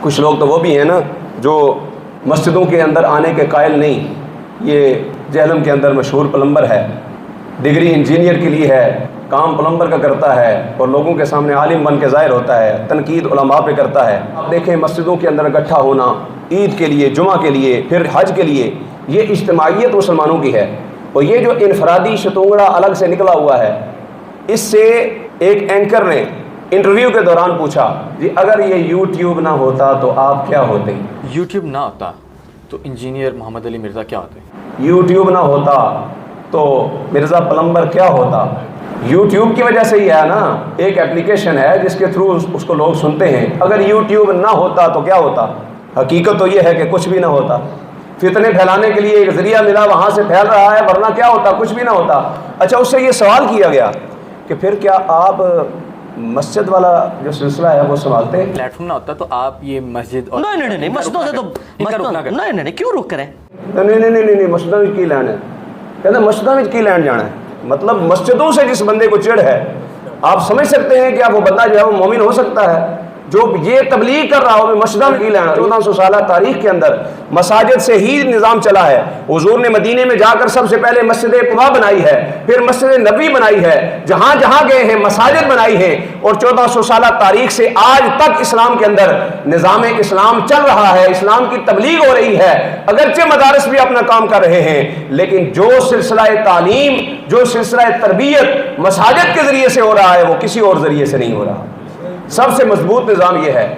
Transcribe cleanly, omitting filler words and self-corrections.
کچھ لوگ تو وہ بھی ہیں نا جو مسجدوں کے اندر آنے کے قائل نہیں. یہ جہلم کے اندر مشہور پلمبر ہے, ڈگری انجینئر کے لیے ہے, کام پلمبر کا کرتا ہے اور لوگوں کے سامنے عالم بن کے ظاہر ہوتا ہے, تنقید علماء پہ کرتا ہے. آپ دیکھیں مسجدوں کے اندر اکٹھا ہونا عید کے لیے, جمعہ کے لیے, پھر حج کے لیے, یہ اجتماعیت مسلمانوں کی ہے. اور یہ جو انفرادی شتونگڑا الگ سے نکلا ہوا ہے, اس سے ایک اینکر نے انٹرویو کے دوران پوچھا جی اگر یہ یوٹیوب نہ ہوتا تو آپ کیا ہوتے؟ یوٹیوب نہ ہوتا تو انجینئر محمد علی مرزا کیا ہوتے؟ یوٹیوب نہ ہوتا تو مرزا پلمبر کیا ہوتا؟ یوٹیوب کی وجہ سے ہی ہے نا, ایک اپلیکیشن ہے جس کے تھرو اس کو لوگ سنتے ہیں. اگر یوٹیوب نہ ہوتا تو کیا ہوتا؟ حقیقت تو یہ ہے کہ کچھ بھی نہ ہوتا. فتنے پھیلانے کے لیے ایک ذریعہ ملا, وہاں سے پھیل رہا ہے, ورنہ کیا ہوتا؟ کچھ بھی نہ ہوتا. اچھا, اس سے یہ سوال کیا گیا کہ پھر کیا آپ مسجد والا جو سلسلہ ہے وہ سنبھالتے ہیں؟ پلیٹ فارم نہ ہوتا تو آپ یہ مسجد اور نہیں مسجدوں سے تو نہیں کیوں رک کریں؟ نہیں مسجدوں میں کی لین ہے, کہتے ہیں مسجدوں میں کی لین جانا ہے. مطلب مسجدوں سے جس بندے کو چڑھ ہے, آپ سمجھ سکتے ہیں کہ آپ وہ بندہ جو ہے وہ مومن ہو سکتا ہے جو یہ تبلیغ کر رہا ہو مسجدوں میں کی لینا. 1400 سالہ تاریخ کے اندر مساجد سے ہی نظام چلا ہے. حضور نے مدینے میں جا کر سب سے پہلے مسجد قباء بنائی ہے, پھر مسجد نبوی بنائی ہے, جہاں جہاں گئے ہیں مساجد بنائی ہیں. اور 1400 سالہ تاریخ سے آج تک اسلام کے اندر نظام اسلام چل رہا ہے, اسلام کی تبلیغ ہو رہی ہے. اگرچہ مدارس بھی اپنا کام کر رہے ہیں, لیکن جو سلسلہ تعلیم, جو سلسلہ تربیت مساجد کے ذریعے سے ہو رہا ہے وہ کسی اور ذریعے سے نہیں ہو رہا. سب سے مضبوط نظام یہ ہے.